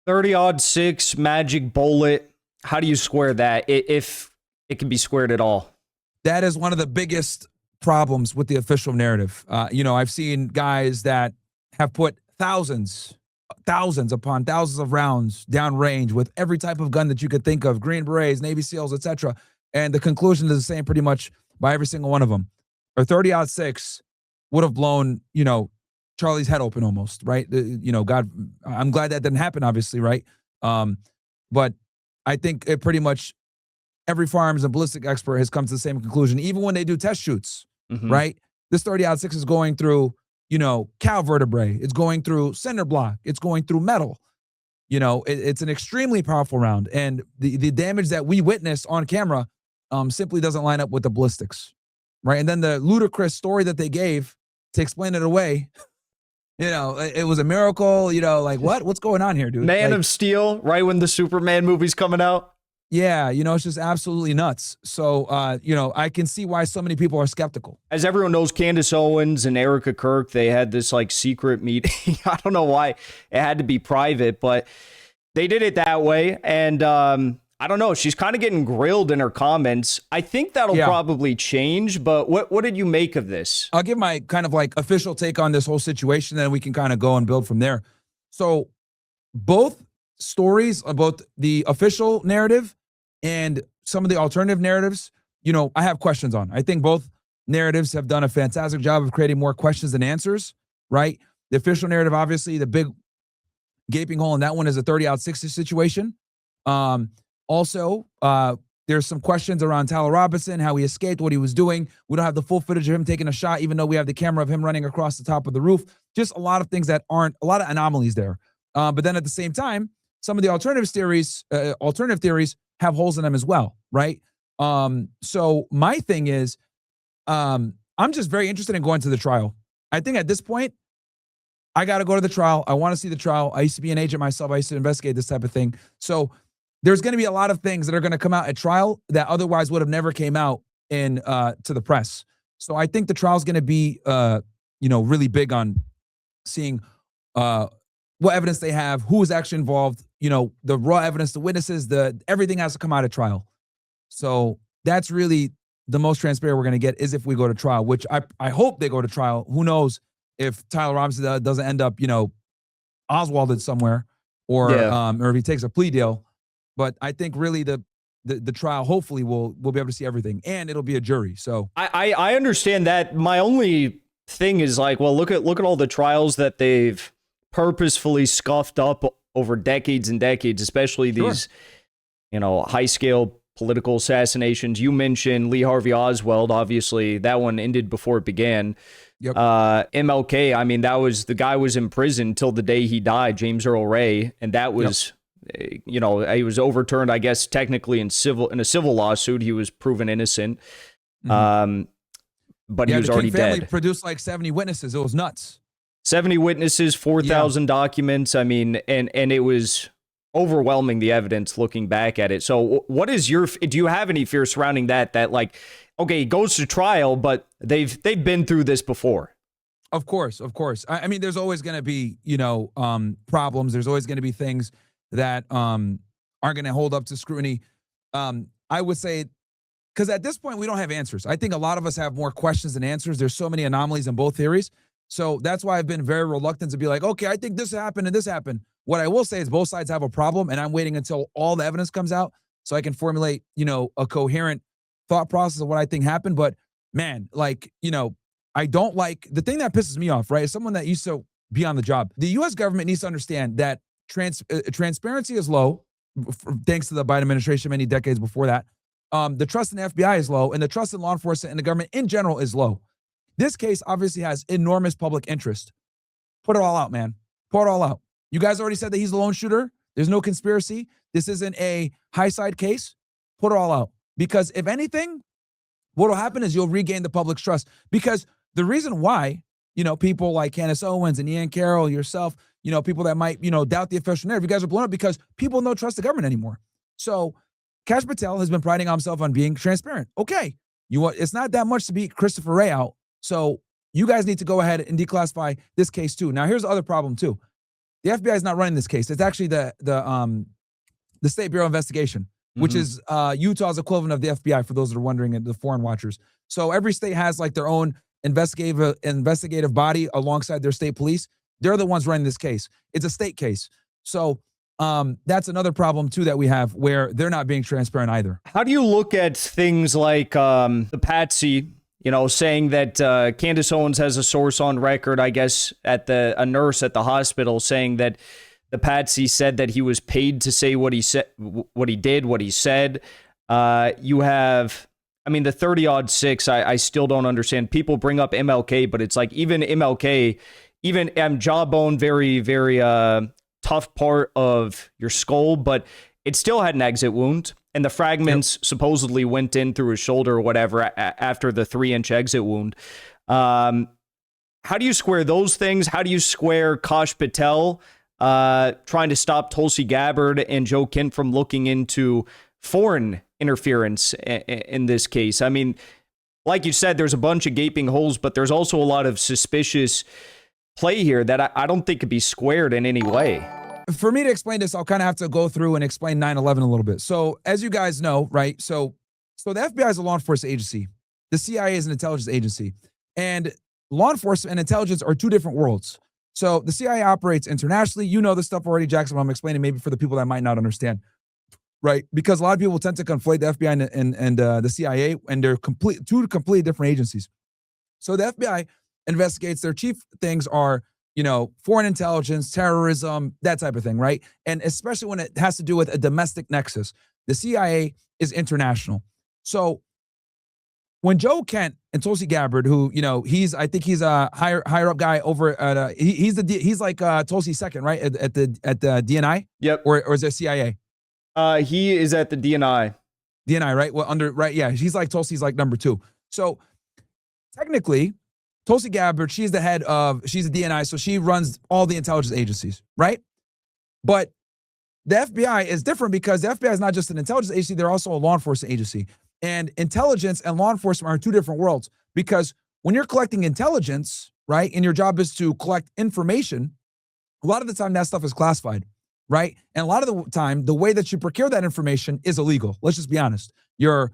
30 odd 6 magic bullet. How do you square that if it can be squared at all? That is one of the biggest problems with the official narrative. I've seen guys that have put thousands upon thousands of rounds downrange with every type of gun that you could think of, Green Berets, Navy SEALs, etc. And the conclusion is the same pretty much by every single one of them. A 30-06 would have blown, Charlie's head open almost, right? God, I'm glad that didn't happen, obviously, right? But I think it pretty much every firearms and ballistic expert has come to the same conclusion, even when they do test shoots, right? This 30-06 is going through, cow vertebrae. It's going through cinder block. It's going through metal. It's an extremely powerful round. And the damage that we witnessed on camera simply doesn't line up with the ballistics, right? And then the ludicrous story that they gave to explain it away, it was a miracle, what's going on here, dude? Man of Steel, right when the Superman movie's coming out. Yeah, it's just absolutely nuts. So, I can see why so many people are skeptical. As everyone knows, Candace Owens and Erika Kirk, they had this secret meeting. I don't know why it had to be private, but they did it that way. And I don't know, she's kind of getting grilled in her comments. I think that'll probably change, but what did you make of this? I'll give my kind of official take on this whole situation, then we can kind of go and build from there. So both stories about the official narrative and some of the alternative narratives, I have questions on. I think both narratives have done a fantastic job of creating more questions than answers, right? The official narrative, obviously, the big gaping hole in that one is a 30-60 situation. Also, there's some questions around Tyler Robinson, how he escaped, what he was doing. We don't have the full footage of him taking a shot, even though we have the camera of him running across the top of the roof. Just a lot of things that aren't, a lot of anomalies there. But then at the same time, some of the alternative theories have holes in them as well, right? So my thing is, I'm just very interested in going to the trial. I think at this point, I got to go to the trial. I want to see the trial. I used to be an agent myself. I used to investigate this type of thing. So there's going to be a lot of things that are going to come out at trial that otherwise would have never came out to the press. So I think the trial is going to be, really big on seeing what evidence they have, who is actually involved, the raw evidence, the witnesses, everything has to come out at trial. So that's really the most transparent we're going to get is if we go to trial, which I hope they go to trial. Who knows if Tyler Robinson doesn't end up, Oswalded somewhere or if he takes a plea deal. But I think really the trial hopefully we'll be able to see everything, and it'll be a jury. So I understand that. My only thing is look at all the trials that they've purposefully scuffed up over decades and decades, especially these, high scale political assassinations. You mentioned Lee Harvey Oswald. Obviously, that one ended before it began. Yep. MLK. I mean, the guy was in prison till the day he died, James Earl Ray, and that was. Yep. He was overturned, I guess, technically in a civil lawsuit. He was proven innocent, but he was already dead. The family produced 70 witnesses. It was nuts. 70 witnesses, 4,000 documents. I mean, and it was overwhelming, the evidence looking back at it. So what is do you have any fear surrounding that okay, he goes to trial, but they've been through this before? Of course. I mean, there's always going to be, problems. There's always going to be things that aren't going to hold up to scrutiny. I would say, because at this point, we don't have answers. I think a lot of us have more questions than answers. There's so many anomalies in both theories. So that's why I've been very reluctant to be okay, I think this happened and this happened. What I will say is both sides have a problem, and I'm waiting until all the evidence comes out so I can formulate, a coherent thought process of what I think happened. But man, I don't the thing that pisses me off, right, is someone that used to be on the job. The U.S. government needs to understand that transparency is low, thanks to the Biden administration many decades before that. The trust in the FBI is low, and the trust in law enforcement and the government in general is low. This case obviously has enormous public interest. Put it all out, man. Pour it all out. You guys already said that he's the lone shooter. There's no conspiracy. This isn't a high side case. Put it all out. Because if anything, what will happen is you'll regain the public's trust. Because the reason why, people like Candace Owens and Ian Carroll, yourself, people that might, doubt the official narrative, you guys are blown up because people don't trust the government anymore. So Kash Patel has been priding himself on being transparent. Okay. It's not that much to beat Christopher Wray out. So you guys need to go ahead and declassify this case too. Now, here's the other problem too. The FBI is not running this case. It's actually the State Bureau of Investigation, which is Utah's equivalent of the FBI, for those that are wondering, and the foreign watchers. So every state has like their own investigative body alongside their state police. They're the ones running this case. It's a state case. So that's another problem too that we have, where they're not being transparent either. How do you look at things like the Patsy, saying that Candace Owens has a source on record, I guess, a nurse at the hospital, saying that the Patsy said that he was paid to say what he said, what he did, what he said. You have, the 30-6, I still don't understand. People bring up MLK, but it's like even MLK, even jawbone, very, very tough part of your skull, but it still had an exit wound. And the fragments supposedly went in through his shoulder or whatever after the 3-inch exit wound. How do you square those things? How do you square Kash Patel trying to stop Tulsi Gabbard and Joe Kent from looking into foreign interference in this case? I mean, like you said, there's a bunch of gaping holes, but there's also a lot of suspicious play here that I don't think could be squared in any way. For me to explain this, I'll kind of have to go through and explain 9/11 a little bit. So as you guys know, right? So the FBI is a law enforcement agency. The CIA is an intelligence agency. And law enforcement and intelligence are two different worlds. So the CIA operates internationally. You know this stuff already, Jackson, but I'm explaining maybe for the people that might not understand, right? Because a lot of people tend to conflate the FBI and the CIA, and they're two completely different agencies. So the FBI investigates. Their chief things are, foreign intelligence, terrorism, that type of thing, right? And especially when it has to do with a domestic nexus. The CIA is international. So when Joe Kent and Tulsi Gabbard, who, I think he's a higher up guy over at he's like Tulsi's second, right? At the DNI? Yep. Or is it CIA? He is at the DNI. DNI, right? Well, yeah. He's like Tulsi's like number 2. So technically, Tulsi Gabbard, she's the DNI, so she runs all the intelligence agencies, right? But the FBI is different because the FBI is not just an intelligence agency, they're also a law enforcement agency. And intelligence and law enforcement are two different worlds, because when you're collecting intelligence, right, and your job is to collect information, a lot of the time that stuff is classified, right? And a lot of the time, the way that you procure that information is illegal. Let's just be honest. You're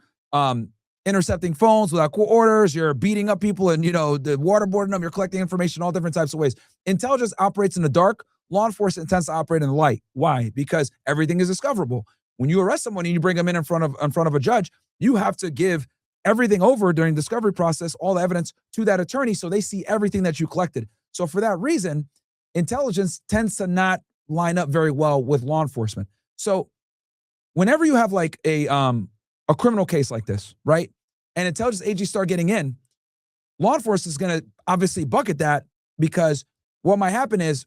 intercepting phones without court orders, you're beating up people and, the waterboarding them, you're collecting information all different types of ways. Intelligence operates in the dark. Law enforcement tends to operate in the light. Why? Because everything is discoverable. When you arrest someone and you bring them in front of a judge, you have to give everything over during the discovery process, all the evidence, to that attorney so they see everything that you collected. So for that reason, intelligence tends to not line up very well with law enforcement. So whenever you have like a criminal case like this, right, and intelligence agencies start getting in, law enforcement is going to obviously bucket that, because what might happen is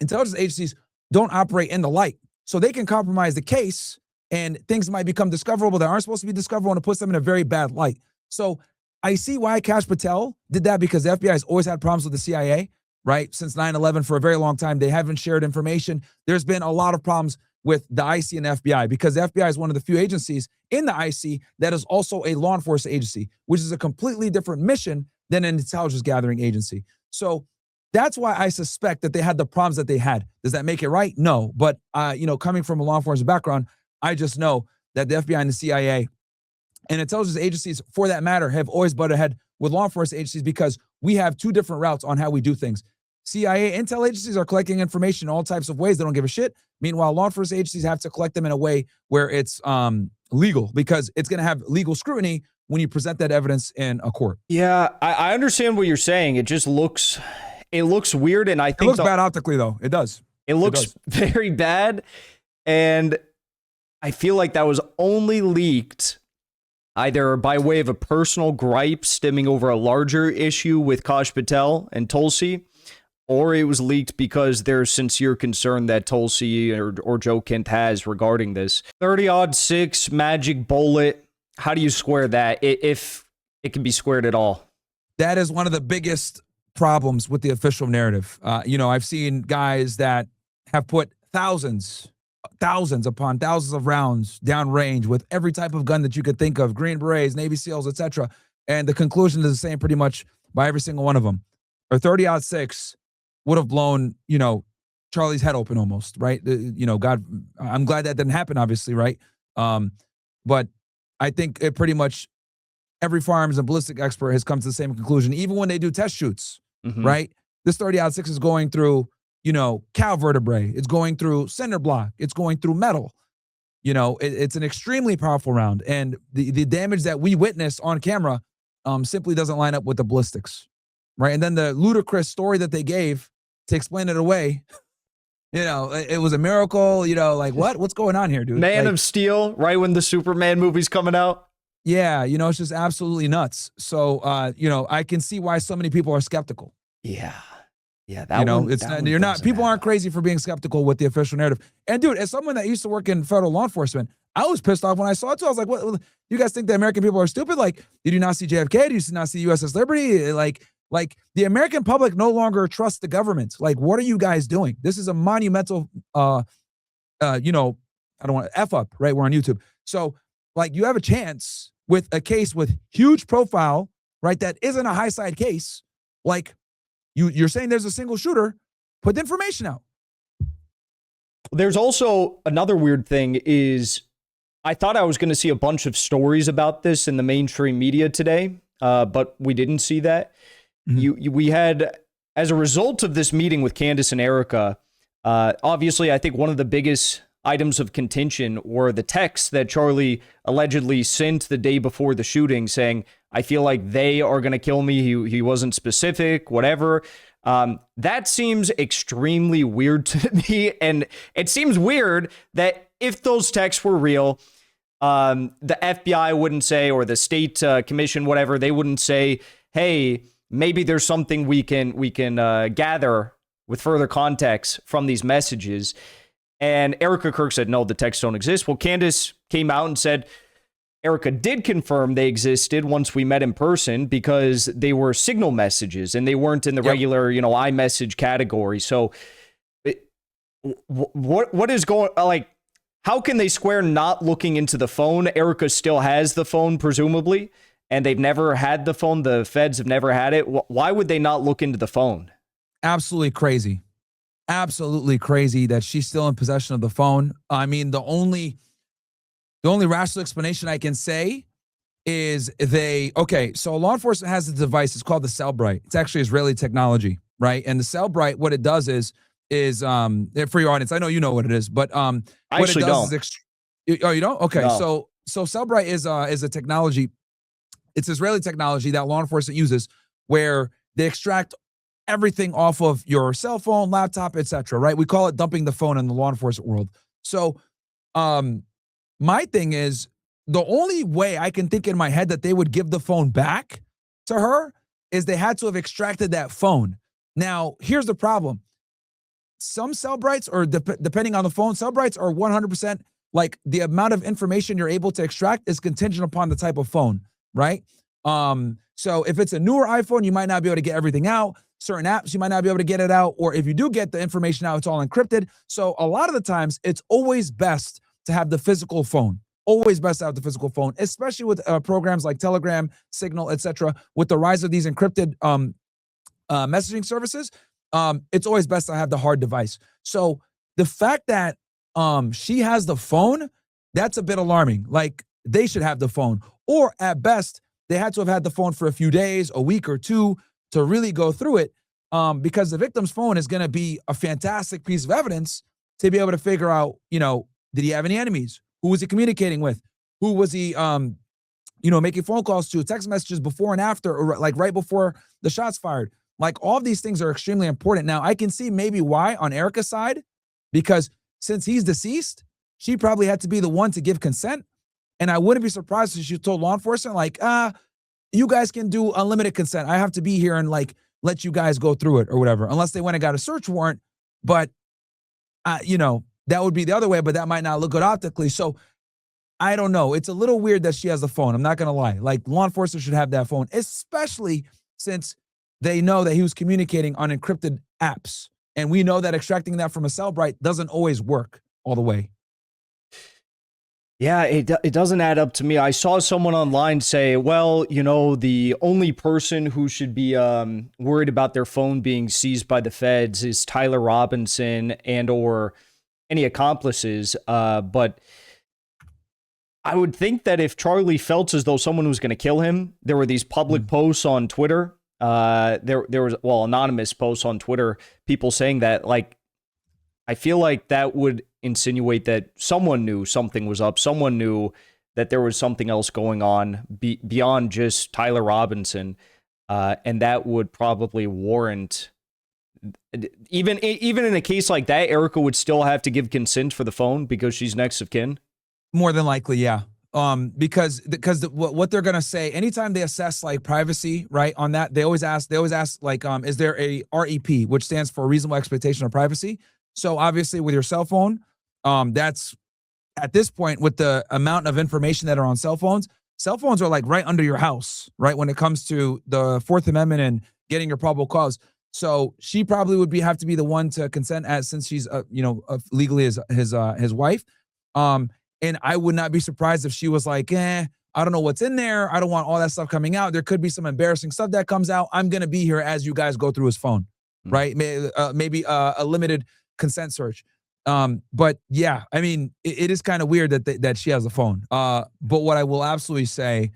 intelligence agencies don't operate in the light. So they can compromise the case and things might become discoverable that aren't supposed to be discoverable, and it puts them in a very bad light. So I see why Kash Patel did that, because the FBI has always had problems with the CIA, right? Since 9/11, for a very long time, they haven't shared information. There's been a lot of problems with the IC and the FBI, because the FBI is one of the few agencies in the IC that is also a law enforcement agency, which is a completely different mission than an intelligence gathering agency. So that's why I suspect that they had the problems that they had. Does that make it right? No. But, coming from a law enforcement background, I just know that the FBI and the CIA and intelligence agencies, for that matter, have always butted head with law enforcement agencies, because we have two different routes on how we do things. CIA intel agencies are collecting information in all types of ways. They don't give a shit. Meanwhile, law enforcement agencies have to collect them in a way where it's legal, because it's going to have legal scrutiny when you present that evidence in a court. Yeah, I understand what you're saying. It just looks weird, and I think it looks bad optically, though. It does. It looks very bad, and I feel like that was only leaked either by way of a personal gripe stemming over a larger issue with Kash Patel and Tulsi, or it was leaked because there's sincere concern that Tulsi or Joe Kent has regarding this. 30-6 magic bullet. How do you square that, if it can be squared at all? That is one of the biggest problems with the official narrative. I've seen guys that have put thousands upon thousands of rounds downrange with every type of gun that you could think of, Green Berets, Navy SEALs, etc. And the conclusion is the same pretty much by every single one of them. Or 30-6 would have blown, Charlie's head open almost, right? You know, God, I'm glad that didn't happen, obviously, right? But I think it pretty much every firearms and ballistic expert has come to the same conclusion, even when they do test shoots, right? This 30-06 is going through, you know, cow vertebrae. It's going through cinder block. It's going through metal. You know, it's an extremely powerful round. And the damage that we witnessed on camera simply doesn't line up with the ballistics, right? And then the ludicrous story that they gave to explain it away, you know, it was a miracle, you know, like what's going on here, dude? Man like, of Steel, right when the Superman movie's coming out. Yeah, you know, it's just absolutely nuts. So, you know, I can see why so many people are skeptical. Yeah. Yeah, that you know, one, it's not, you're not, people aren't crazy for being skeptical with the official narrative. And dude, as someone that used to work in federal law enforcement, I was pissed off when I saw it too. I was like, what, you guys think the American people are stupid? Like, did you not see JFK? Did you not see USS Liberty? Like the American public no longer trusts the government. Like, what are you guys doing? This is a monumental, you know, I don't want to F up, right? We're on YouTube. So like you have a chance with a case with huge profile, right? That isn't a high side case. Like, you're saying there's a single shooter, put the information out. There's also another weird thing is I thought I was going to see a bunch of stories about this in the mainstream media today, but we didn't see that. We had, as a result of this meeting with Candace and Erika, obviously I think one of the biggest items of contention were the texts that Charlie allegedly sent the day before the shooting saying, I feel like they are going to kill me. He wasn't specific, whatever. That seems extremely weird to me. And it seems weird that if those texts were real, the FBI wouldn't say, or the state commission, whatever, they wouldn't say, hey, maybe there's something we can gather with further context from these messages. And Erika Kirk said, no, the texts don't exist. Well, Candace came out and said, Erika did confirm they existed once we met in person because they were signal messages and they weren't in the regular, you know, iMessage category. So what is going, like, how can they square not looking into the phone? Erika still has the phone, presumably, and they've never had the phone. The feds have never had it. Why would they not look into the phone? Absolutely crazy. Absolutely crazy that she's still in possession of the phone. I mean, the only rational explanation I can say is so law enforcement has a device. It's called the Cellbrite. It's actually Israeli technology, right? And the Cellbrite, what it does is for your audience, I know you know what it is, but I actually don't. Oh, you don't? Okay, no. So Cellbrite is a technology. It's Israeli technology that law enforcement uses where they extract everything off of your cell phone, laptop, etc. Right? We call it dumping the phone in the law enforcement world. So, my thing is, the only way I can think in my head that they would give the phone back to her is they had to have extracted that phone. Now, here's the problem. Some Cellbrites, or depending on the phone, Cellbrites are 100% like the amount of information you're able to extract is contingent upon the type of phone, right? So if it's a newer iPhone, you might not be able to get everything out. Certain apps, you might not be able to get it out. Or if you do get the information out, it's all encrypted. So a lot of the times, it's always best to have the physical phone. Always best to have the physical phone, especially with programs like Telegram, Signal, etc. With the rise of these encrypted messaging services, it's always best to have the hard device. So the fact that she has the phone, that's a bit alarming. Like, they should have the phone. Or at best, they had to have had the phone for a few days, a week or two to really go through it, because the victim's phone is going to be a fantastic piece of evidence to be able to figure out, you know, did he have any enemies? Who was he communicating with? Who was he, making phone calls to, text messages before and after, or like right before the shots fired? Like, all of these things are extremely important. Now, I can see maybe why on Erika's side, because since he's deceased, she probably had to be the one to give consent. And I wouldn't be surprised if she told law enforcement, like, you guys can do unlimited consent. I have to be here and like let you guys go through it or whatever, unless they went and got a search warrant. But, that would be the other way, but that might not look good optically. So I don't know. It's a little weird that she has the phone. I'm not going to lie. Like, law enforcement should have that phone, especially since they know that he was communicating on encrypted apps. And we know that extracting that from a Cellbrite doesn't always work all the way. Yeah, it doesn't add up to me. I saw someone online say, well, the only person who should be worried about their phone being seized by the feds is Tyler Robinson and or any accomplices. But I would think that if Charlie felt as though someone was going to kill him, there were these public posts on Twitter. There was, anonymous posts on Twitter, people saying that, like, I feel like that would insinuate that someone knew something was up. Someone knew that there was something else going on beyond just Tyler Robinson. And that would probably warrant, even in a case like that, Erika would still have to give consent for the phone because she's next of kin. More than likely, yeah. Because what they're gonna say anytime they assess like privacy, right? On that, they always ask like, is there a REP, which stands for reasonable expectation of privacy? So obviously, with your cell phone, that's at this point with the amount of information that are on cell phones are like right under your house, right? When it comes to the Fourth Amendment and getting your probable cause. So she probably would have to be the one to consent, since she's legally his wife. And I would not be surprised if she was like, I don't know what's in there. I don't want all that stuff coming out. There could be some embarrassing stuff that comes out. I'm going to be here as you guys go through his phone, right? Maybe a limited consent search. But yeah, I mean, it is kind of weird that she has a phone. But what I will absolutely say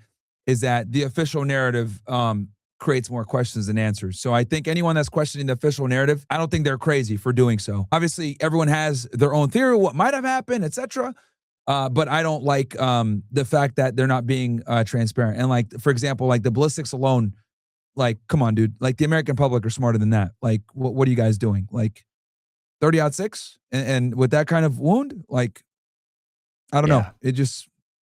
is that the official narrative creates more questions than answers. So I think anyone that's questioning the official narrative, I don't think they're crazy for doing so. Obviously, everyone has their own theory of what might have happened, etc. But I don't like the fact that they're not being transparent. And like, for example, like the ballistics alone, like, come on, dude. Like the American public are smarter than that. Like, what are you guys doing? Like 30-06 and with that kind of wound? Like, I don't know. It just